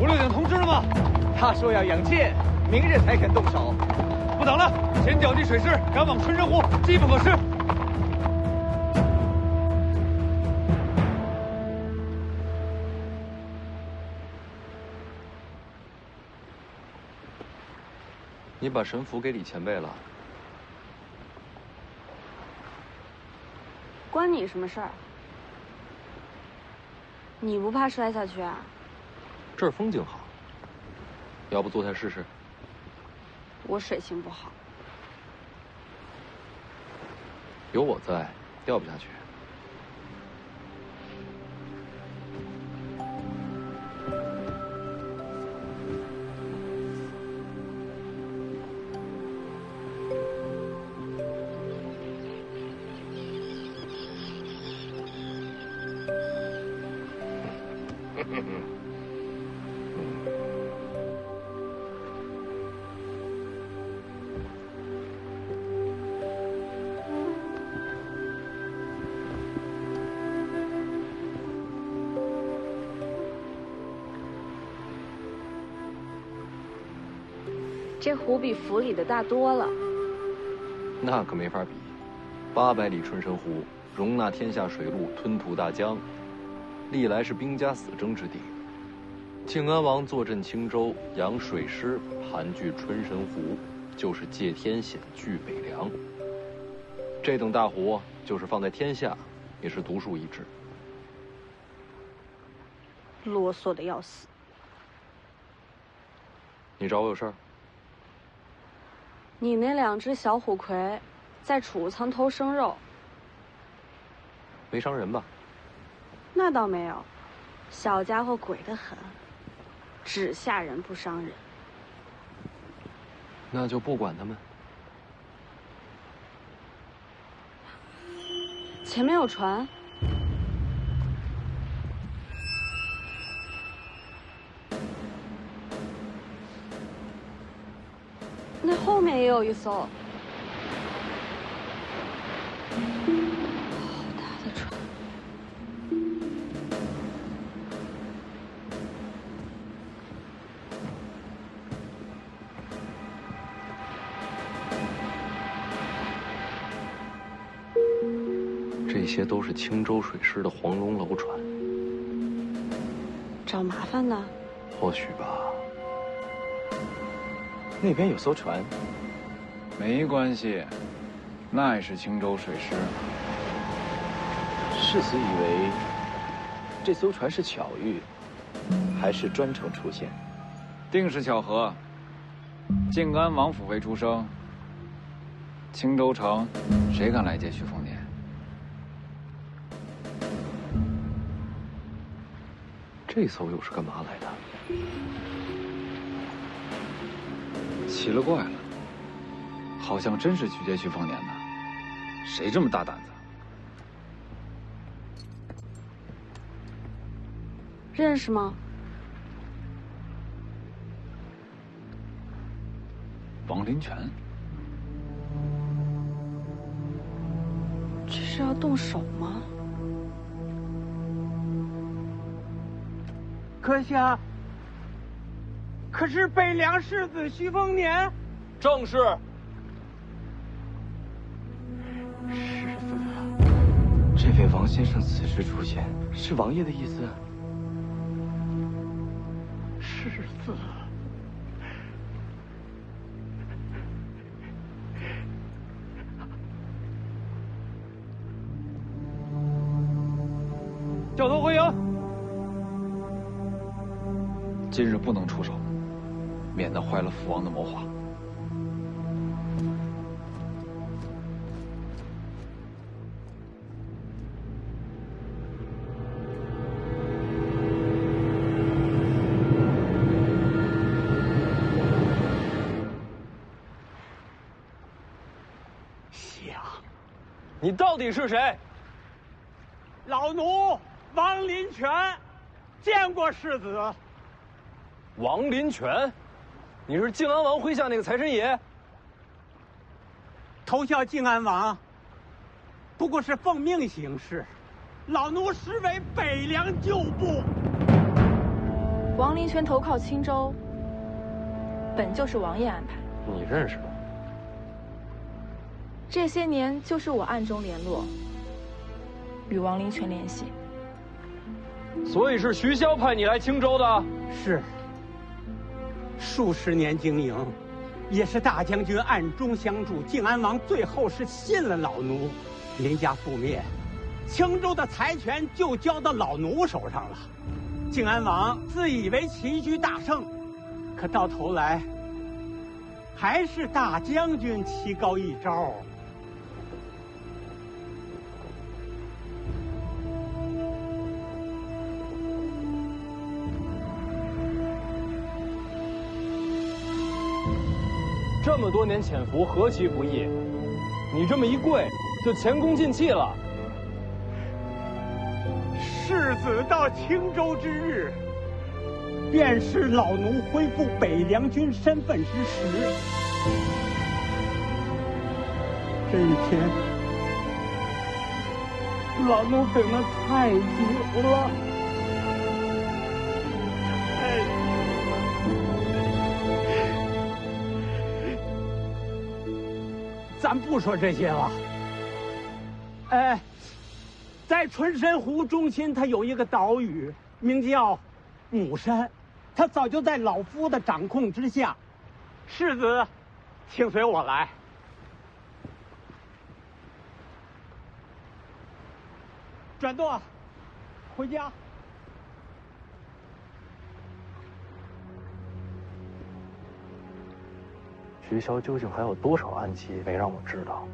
吴六鼎通知了吗？他说要养剑，明日才肯动手。不等了，前脚击水师，赶往春神湖，机不可失。你把神符给李前辈了，关你什么事儿？你不怕摔下去啊？这儿风景好，要不坐下试试？我水性不好。有我在，掉不下去。这湖比府里的大多了。那可没法比，800里春神湖，容纳天下水陆，吞吐大江，历来是兵家死争之地。靖安王坐镇青州，养水师，盘踞春神湖，就是借天险拒北凉。这等大湖，就是放在天下，也是独树一帜。啰嗦的要死。你找我有事儿？你那2只小虎葵，在储物仓偷生肉，没伤人吧？那倒没有，小家伙鬼得很，只吓人不伤人。那就不管他们。前面有船。那后面也有一艘。好大的船。这些都是青州水师的黄龙楼船。找麻烦呢？或许吧。那边有艘船。没关系，那也是青州水师。世子以为这艘船是巧遇，还是专程出现？定是巧合。靖安王府未出生，青州城谁敢来接徐凤年？这艘又是干嘛来的？奇了怪了，好像真是去接徐凤年的。谁这么大胆子？认识吗？王林泉。这是要动手吗？阁下，可是北凉世子徐凤年？正是。世子，这位王先生此时出现，是王爷的意思？世子，掉头回营。今日不能出手，免得坏了父王的谋划。想，你到底是谁？老奴王林泉，见过世子。王林泉，你是靖安王麾下那个财神爷？投效靖安王，不过是奉命行事，老奴实为北凉旧部。王林泉投靠青州，本就是王爷安排。你认识吗？这些年就是我暗中联络，与王林泉联系。所以是徐骁派你来青州的？是。数十年经营，也是大将军暗中相助。靖安王最后是信了老奴，林家覆灭，青州的财权就交到老奴手上了。靖安王自以为棋局大胜，可到头来还是大将军棋高一招。这么多年潜伏，何其不易！你这么一跪，就前功尽弃了。世子到青州之日，便是老奴恢复北凉军身份之时。这一天，老奴等得太久了。咱不说这些了。在纯神湖中心，它有一个岛屿，名叫母山，它早就在老夫的掌控之下。世子，请随我来。转舵，回家。徐骁究竟还有多少暗器没让我知道？